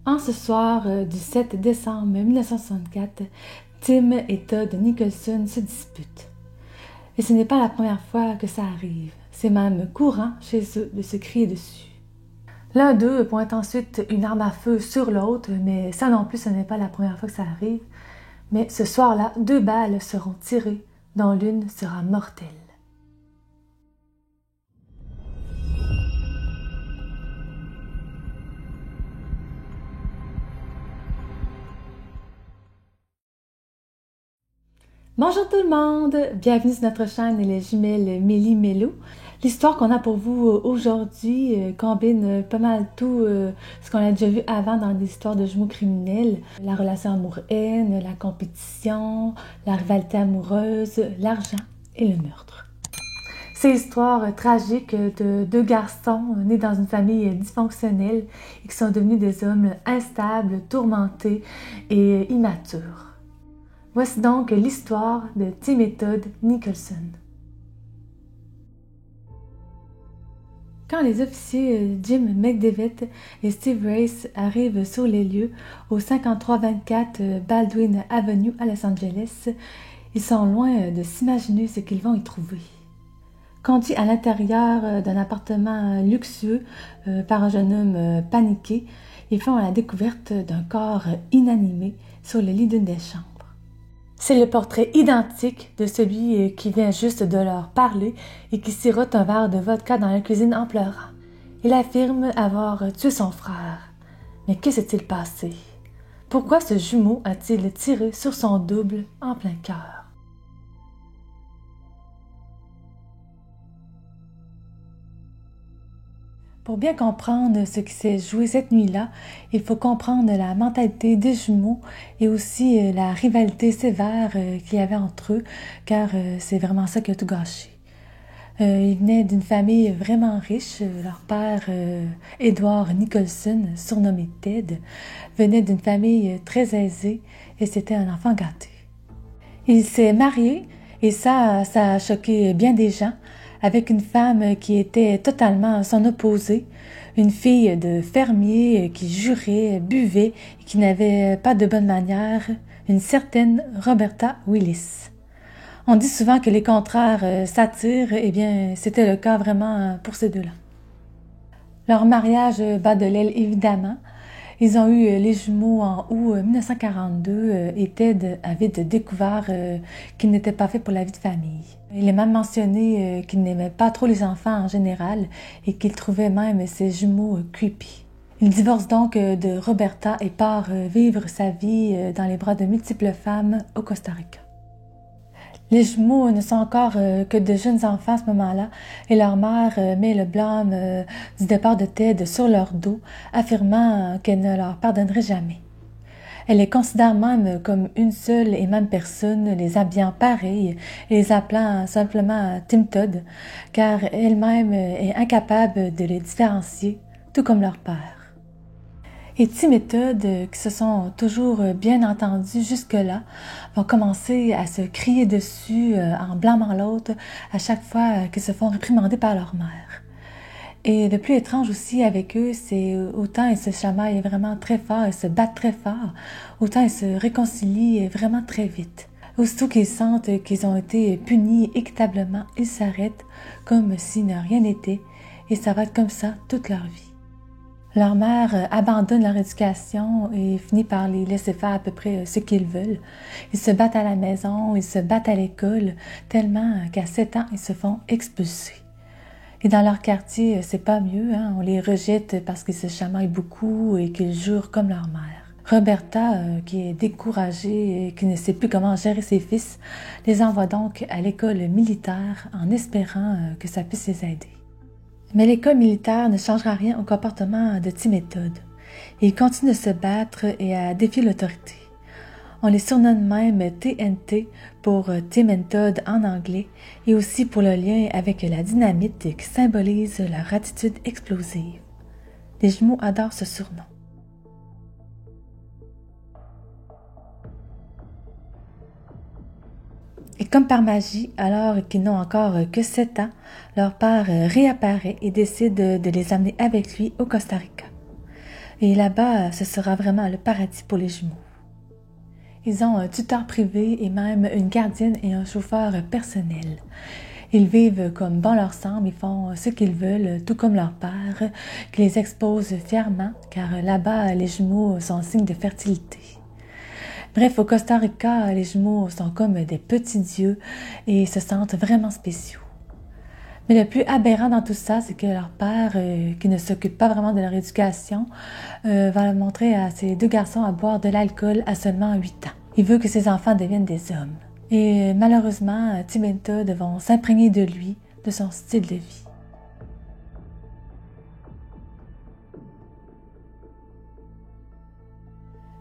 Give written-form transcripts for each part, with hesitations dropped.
En ce soir du 7 décembre 1964, Tim et Todd Nicholson se disputent. Et ce n'est pas la première fois que ça arrive. C'est même courant chez eux de se crier dessus. L'un d'eux pointe ensuite une arme à feu sur l'autre, mais ça non plus, ce n'est pas la première fois que ça arrive. Mais ce soir-là, 2 balles seront tirées, dont l'une sera mortelle. Bonjour tout le monde! Bienvenue sur notre chaîne Les Jumelles Mélie Mélo. L'histoire qu'on a pour vous aujourd'hui combine pas mal tout ce qu'on a déjà vu avant dans des histoires de jumeaux criminels. La relation amour-haine, la compétition, la rivalité amoureuse, l'argent et le meurtre. C'est l'histoire tragique de 2 garçons nés dans une famille dysfonctionnelle et qui sont devenus des hommes instables, tourmentés et immatures. Voici donc l'histoire de Tim et Todd Nicholson. Quand les officiers Jim McDevitt et Steve Race arrivent sur les lieux au 5324 Baldwin Avenue à Los Angeles, ils sont loin de s'imaginer ce qu'ils vont y trouver. Conduits à l'intérieur d'un appartement luxueux par un jeune homme paniqué, ils font la découverte d'un corps inanimé sur le lit d'une des chambres. C'est le portrait identique de celui qui vient juste de leur parler et qui sirote un verre de vodka dans la cuisine en pleurant. Il affirme avoir tué son frère. Mais que s'est-il passé? Pourquoi ce jumeau a-t-il tiré sur son double en plein cœur? Pour bien comprendre ce qui s'est joué cette nuit-là, il faut comprendre la mentalité des jumeaux et aussi la rivalité sévère qu'il y avait entre eux, car c'est vraiment ça qui a tout gâché. Ils venaient d'une famille vraiment riche. Leur père, Edward Nicholson, surnommé Ted, venait d'une famille très aisée et c'était un enfant gâté. Il s'est marié et ça a choqué bien des gens, avec une femme qui était totalement son opposé, une fille de fermier qui jurait, buvait et qui n'avait pas de bonne manière, une certaine Roberta Willis. On dit souvent que les contraires s'attirent, eh bien c'était le cas vraiment pour ces deux-là. Leur mariage bat de l'aile évidemment. Ils ont eu les jumeaux en août 1942 et Ted avait découvert qu'il n'était pas fait pour la vie de famille. Il est même mentionné qu'il n'aimait pas trop les enfants en général et qu'il trouvait même ses jumeaux creepy. Il divorce donc de Roberta et part vivre sa vie dans les bras de multiples femmes au Costa Rica. Les jumeaux ne sont encore que de jeunes enfants à ce moment-là et leur mère met le blâme du départ de Ted sur leur dos, affirmant qu'elle ne leur pardonnerait jamais. Elle les considère même comme une seule et même personne, les habillant pareil et les appelant simplement Tim Todd, car elle-même est incapable de les différencier, tout comme leur père. Et Tim et Todd, qui se sont toujours bien entendus jusque-là, vont commencer à se crier dessus en blâmant l'autre à chaque fois qu'ils se font réprimander par leur mère. Et le plus étrange aussi avec eux, c'est autant ils se chamaillent vraiment très fort, ils se battent très fort, autant ils se réconcilient vraiment très vite. Aussitôt qu'ils sentent qu'ils ont été punis équitablement, ils s'arrêtent comme si ne rien n'était et ça va être comme ça toute leur vie. Leur mère abandonne leur éducation et finit par les laisser faire à peu près ce qu'ils veulent. Ils se battent à la maison, ils se battent à l'école, tellement qu'à 7 ans, ils se font expulser. Et dans leur quartier, c'est pas mieux, hein? On les rejette parce qu'ils se chamaillent beaucoup et qu'ils jurent comme leur mère. Roberta, qui est découragée et qui ne sait plus comment gérer ses fils, les envoie donc à l'école militaire en espérant que ça puisse les aider. Mais l'école militaire ne changera rien au comportement de Tim et Todd. Ils continuent de se battre et à défier l'autorité. On les surnomme même TNT pour Tim and Todd en anglais et aussi pour le lien avec la dynamite qui symbolise leur attitude explosive. Les jumeaux adorent ce surnom. Et comme par magie, alors qu'ils n'ont encore que 7 ans, leur père réapparaît et décide de les amener avec lui au Costa Rica. Et là-bas, ce sera vraiment le paradis pour les jumeaux. Ils ont un tuteur privé et même une gardienne et un chauffeur personnel. Ils vivent comme bon leur semble, ils font ce qu'ils veulent, tout comme leur père, qui les expose fièrement, car là-bas, les jumeaux sont signe de fertilité. Bref, au Costa Rica, les jumeaux sont comme des petits dieux et se sentent vraiment spéciaux. Mais le plus aberrant dans tout ça, c'est que leur père, qui ne s'occupe pas vraiment de leur éducation, va montrer à ses deux garçons à boire de l'alcool à seulement 8 ans. Il veut que ses enfants deviennent des hommes. Et malheureusement, Tim et Todd vont s'imprégner de lui, de son style de vie.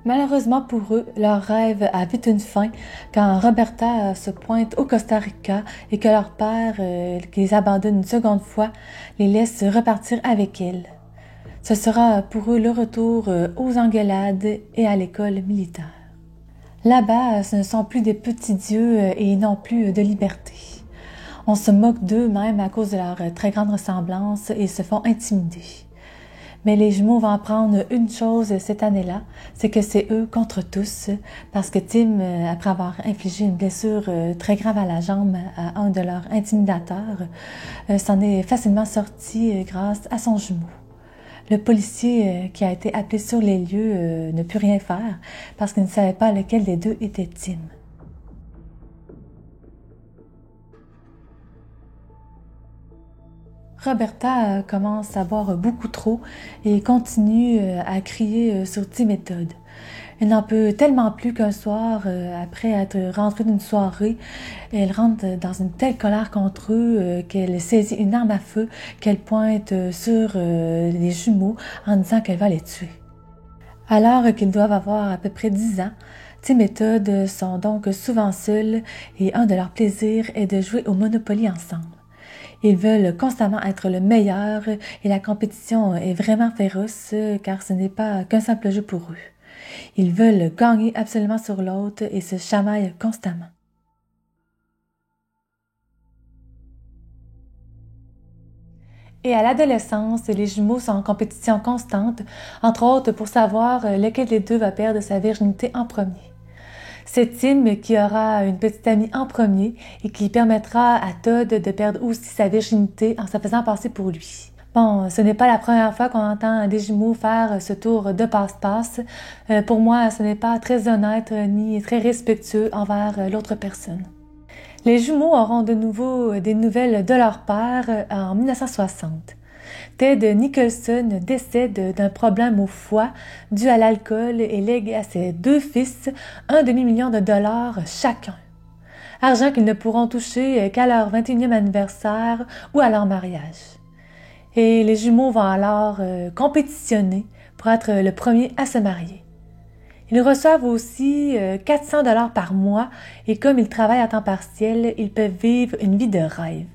Malheureusement pour eux, leur rêve a vite une fin quand Roberta se pointe au Costa Rica et que leur père, qui les abandonne une seconde fois, les laisse repartir avec elle. Ce sera pour eux le retour aux engueulades et à l'école militaire. Là-bas, ce ne sont plus des petits dieux et non plus de liberté. On se moque d'eux même à cause de leur très grande ressemblance et se font intimider. Mais les jumeaux vont apprendre une chose cette année-là, c'est que c'est eux contre tous, parce que Tim, après avoir infligé une blessure très grave à la jambe à un de leurs intimidateurs, s'en est facilement sorti grâce à son jumeau. Le policier qui a été appelé sur les lieux ne put rien faire parce qu'il ne savait pas lequel des deux était Tim. Roberta commence à boire beaucoup trop et continue à crier sur Tim et Todd. Elle n'en peut tellement plus qu'un soir, après être rentrée d'une soirée, elle rentre dans une telle colère contre eux qu'elle saisit une arme à feu qu'elle pointe sur les jumeaux en disant qu'elle va les tuer. Alors qu'ils doivent avoir à peu près 10 ans, Tim et Todd sont donc souvent seuls et un de leurs plaisirs est de jouer au Monopoly ensemble. Ils veulent constamment être le meilleur et la compétition est vraiment féroce car ce n'est pas qu'un simple jeu pour eux. Ils veulent gagner absolument sur l'autre et se chamaillent constamment. Et à l'adolescence, les jumeaux sont en compétition constante, entre autres pour savoir lequel des deux va perdre sa virginité en premier. C'est Tim qui aura une petite amie en premier et qui permettra à Todd de perdre aussi sa virginité en se faisant passer pour lui. Bon, ce n'est pas la première fois qu'on entend des jumeaux faire ce tour de passe-passe. Pour moi, ce n'est pas très honnête ni très respectueux envers l'autre personne. Les jumeaux auront de nouveau des nouvelles de leur père en 1960. Ted Nicholson décède d'un problème au foie dû à l'alcool et lègue à ses deux fils un demi-million de dollars chacun. Argent qu'ils ne pourront toucher qu'à leur 21e anniversaire ou à leur mariage. Et les jumeaux vont alors compétitionner pour être le premier à se marier. Ils reçoivent aussi 400 dollars par mois et comme ils travaillent à temps partiel, ils peuvent vivre une vie de rêve.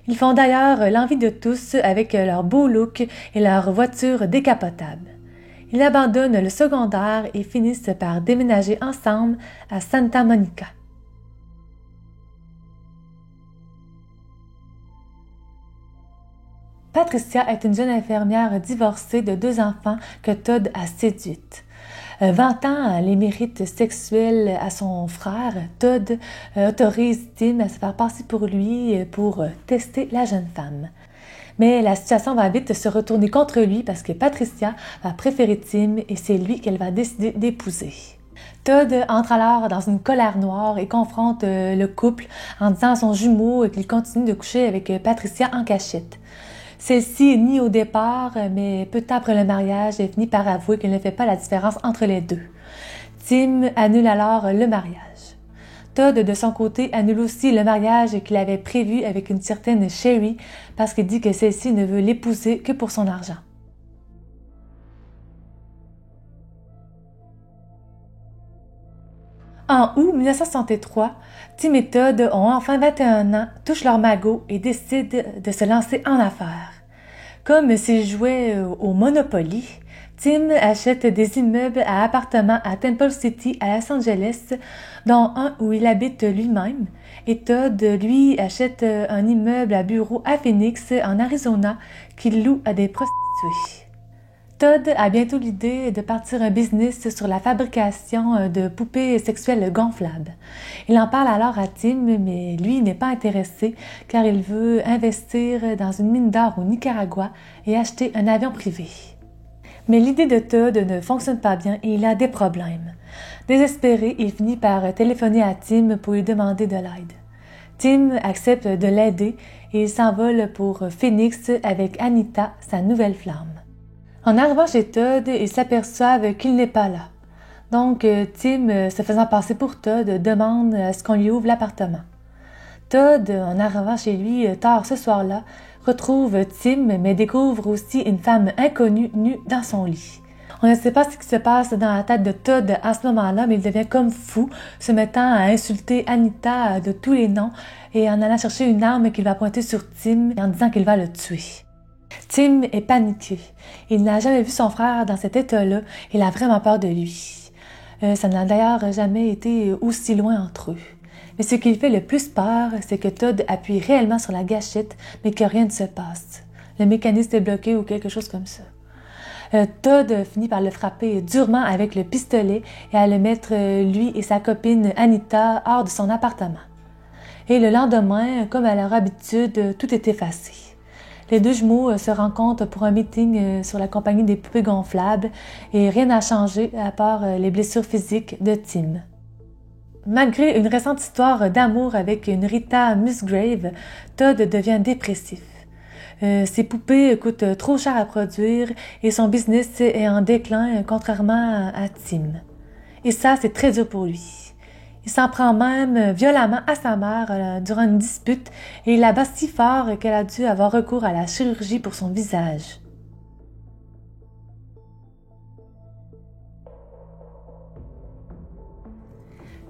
Ils font d'ailleurs l'envie de tous avec leur beau look et leur voiture décapotable. Ils abandonnent le secondaire et finissent par déménager ensemble à Santa Monica. Patricia est une jeune infirmière divorcée de 2 enfants que Todd a séduite. Vantant les mérites sexuels à son frère, Todd autorise Tim à se faire passer pour lui pour tester la jeune femme. Mais la situation va vite se retourner contre lui parce que Patricia va préférer Tim et c'est lui qu'elle va décider d'épouser. Todd entre alors dans une colère noire et confronte le couple en disant à son jumeau qu'il continue de coucher avec Patricia en cachette. Celle-ci nie au départ, mais peu de temps après le mariage, elle finit par avouer qu'elle ne fait pas la différence entre les deux. Tim annule alors le mariage. Todd, de son côté, annule aussi le mariage qu'il avait prévu avec une certaine Sherry parce qu'il dit que celle-ci ne veut l'épouser que pour son argent. En août 1963, Tim et Todd ont enfin 21 ans, touchent leur magot et décident de se lancer en affaires. Comme s'ils jouaient au Monopoly, Tim achète des immeubles à appartements à Temple City à Los Angeles, dont un où il habite lui-même, et Todd, lui, achète un immeuble à bureau à Phoenix, en Arizona, qu'il loue à des prostituées. Todd a bientôt l'idée de partir un business sur la fabrication de poupées sexuelles gonflables. Il en parle alors à Tim, mais lui n'est pas intéressé car il veut investir dans une mine d'or au Nicaragua et acheter un avion privé. Mais l'idée de Todd ne fonctionne pas bien et il a des problèmes. Désespéré, il finit par téléphoner à Tim pour lui demander de l'aide. Tim accepte de l'aider et il s'envole pour Phoenix avec Anita, sa nouvelle flamme. En arrivant chez Todd, ils s'aperçoivent qu'il n'est pas là. Donc, Tim, se faisant passer pour Todd, demande à ce qu'on lui ouvre l'appartement. Todd, en arrivant chez lui tard ce soir-là, retrouve Tim, mais découvre aussi une femme inconnue nue dans son lit. On ne sait pas ce qui se passe dans la tête de Todd à ce moment-là, mais il devient comme fou, se mettant à insulter Anita de tous les noms et en allant chercher une arme qu'il va pointer sur Tim en disant qu'il va le tuer. Tim est paniqué. Il n'a jamais vu son frère dans cet état-là et il a vraiment peur de lui. Ça n'a d'ailleurs jamais été aussi loin entre eux. Mais ce qui lui fait le plus peur, c'est que Todd appuie réellement sur la gâchette, mais que rien ne se passe. Le mécanisme est bloqué ou quelque chose comme ça. Todd finit par le frapper durement avec le pistolet et à le mettre, lui et sa copine Anita, hors de son appartement. Et le lendemain, comme à leur habitude, tout est effacé. Les deux jumeaux se rencontrent pour un meeting sur la compagnie des poupées gonflables et rien n'a changé à part les blessures physiques de Tim. Malgré une récente histoire d'amour avec une Rita Musgrave, Todd devient dépressif. Ses poupées coûtent trop cher à produire et son business est en déclin contrairement à Tim. Et ça, c'est très dur pour lui. Il s'en prend même violemment à sa mère durant une dispute et il la bat si fort qu'elle a dû avoir recours à la chirurgie pour son visage.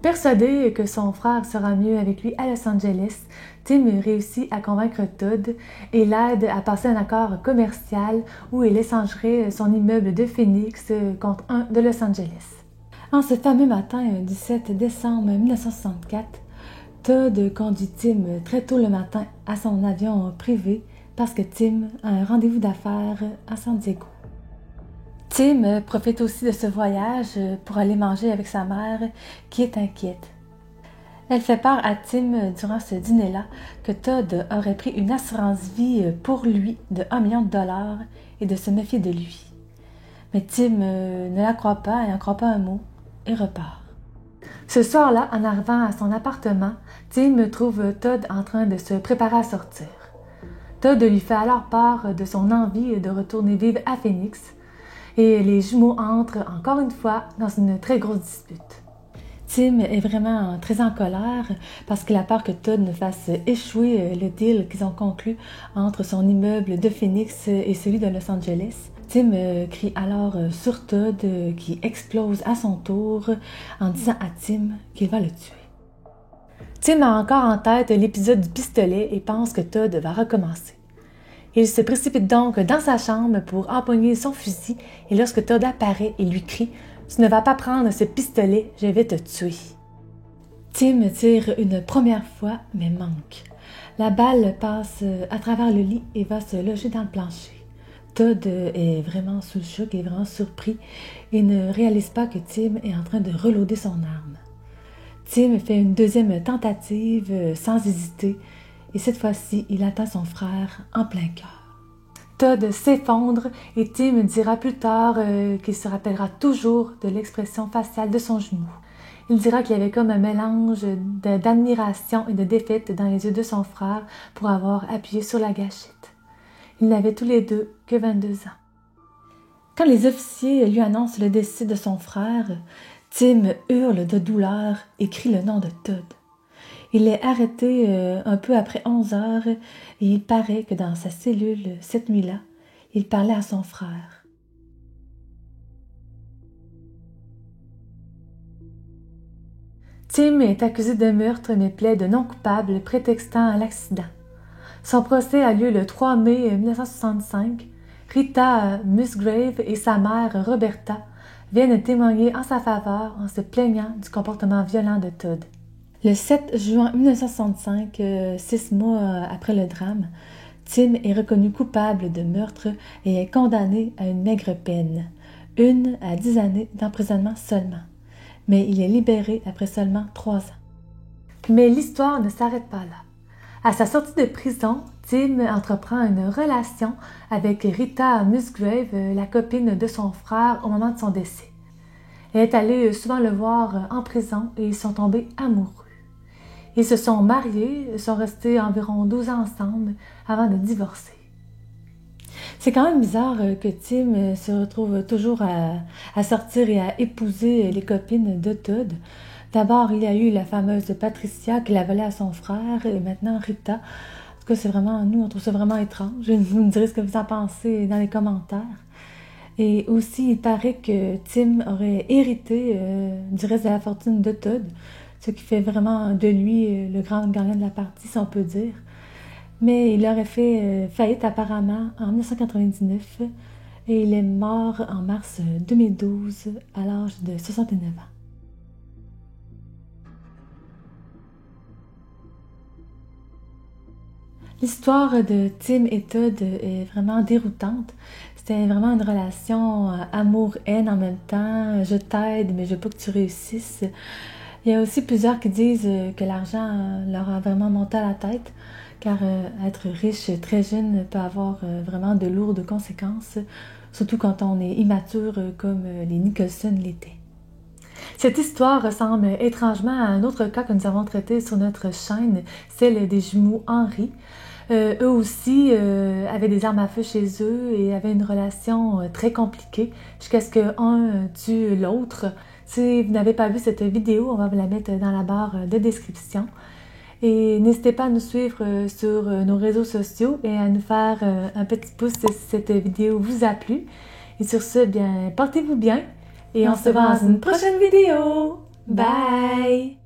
Persuadé que son frère sera mieux avec lui à Los Angeles, Tim réussit à convaincre Todd et l'aide à passer un accord commercial où il échangerait son immeuble de Phoenix contre un de Los Angeles. En ce fameux matin du 7 décembre 1964, Todd conduit Tim très tôt le matin à son avion privé parce que Tim a un rendez-vous d'affaires à San Diego. Tim profite aussi de ce voyage pour aller manger avec sa mère qui est inquiète. Elle fait part à Tim durant ce dîner-là que Todd aurait pris une assurance vie pour lui de $1 million et de se méfier de lui. Mais Tim ne la croit pas et n'en croit pas un mot et repart. Ce soir-là, en arrivant à son appartement, Tim trouve Todd en train de se préparer à sortir. Todd lui fait alors part de son envie de retourner vivre à Phoenix et les jumeaux entrent encore une fois dans une très grosse dispute. Tim est vraiment très en colère parce qu'il a peur que Todd ne fasse échouer le deal qu'ils ont conclu entre son immeuble de Phoenix et celui de Los Angeles. Tim crie alors sur Todd qui explose à son tour en disant à Tim qu'il va le tuer. Tim a encore en tête l'épisode du pistolet et pense que Todd va recommencer. Il se précipite donc dans sa chambre pour empoigner son fusil et lorsque Todd apparaît, il lui crie « Tu ne vas pas prendre ce pistolet, je vais te tuer ». Tim tire une première fois mais manque. La balle passe à travers le lit et va se loger dans le plancher. Todd est vraiment sous le choc et vraiment surpris et ne réalise pas que Tim est en train de reloader son arme. Tim fait une deuxième tentative sans hésiter et cette fois-ci, il atteint son frère en plein cœur. Todd s'effondre et Tim dira plus tard qu'il se rappellera toujours de l'expression faciale de son genou. Il dira qu'il y avait comme un mélange d'admiration et de défaite dans les yeux de son frère pour avoir appuyé sur la gâchette. Ils n'avaient tous les deux que 22 ans. Quand les officiers lui annoncent le décès de son frère, Tim hurle de douleur et crie le nom de Todd. Il est arrêté un peu après 11 heures et il paraît que dans sa cellule, cette nuit-là, il parlait à son frère. Tim est accusé de meurtre mais plaide non coupable prétextant l'accident. Son procès a lieu le 3 mai 1965. Rita Musgrave et sa mère Roberta viennent témoigner en sa faveur en se plaignant du comportement violent de Todd. Le 7 juin 1965, 6 mois après le drame, Tim est reconnu coupable de meurtre et est condamné à une maigre peine, 1 à 10 années d'emprisonnement seulement. Mais il est libéré après seulement 3 ans. Mais l'histoire ne s'arrête pas là. À sa sortie de prison, Tim entreprend une relation avec Rita Musgrave, la copine de son frère au moment de son décès. Elle est allée souvent le voir en prison et ils sont tombés amoureux. Ils se sont mariés, sont restés environ 12 ans ensemble avant de divorcer. C'est quand même bizarre que Tim se retrouve toujours à sortir et à épouser les copines de Todd. D'abord, il y a eu la fameuse Patricia qui l'a volée à son frère et maintenant Rita. En tout cas, c'est vraiment, nous, on trouve ça vraiment étrange. Vous me direz ce que vous en pensez dans les commentaires. Et aussi, il paraît que Tim aurait hérité du reste de la fortune de Todd, ce qui fait vraiment de lui le grand gagnant de la partie, si on peut dire. Mais il aurait fait faillite apparemment en 1999 et il est mort en mars 2012 à l'âge de 69 ans. L'histoire de Tim et Todd est vraiment déroutante. C'était vraiment une relation amour-haine en même temps. Je t'aide, mais je veux pas que tu réussisses. Il y a aussi plusieurs qui disent que l'argent leur a vraiment monté à la tête, car être riche très jeune peut avoir vraiment de lourdes conséquences, surtout quand on est immature comme les Nicholson l'étaient. Cette histoire ressemble étrangement à un autre cas que nous avons traité sur notre chaîne, celle des jumeaux Henry. Eux aussi avaient des armes à feu chez eux et avaient une relation très compliquée jusqu'à ce qu'un tue l'autre. Si vous n'avez pas vu cette vidéo, on va vous la mettre dans la barre de description. Et n'hésitez pas à nous suivre sur nos réseaux sociaux et à nous faire un petit pouce si cette vidéo vous a plu. Et sur ce, bien, portez-vous bien et on se voit dans une prochaine vidéo. Bye!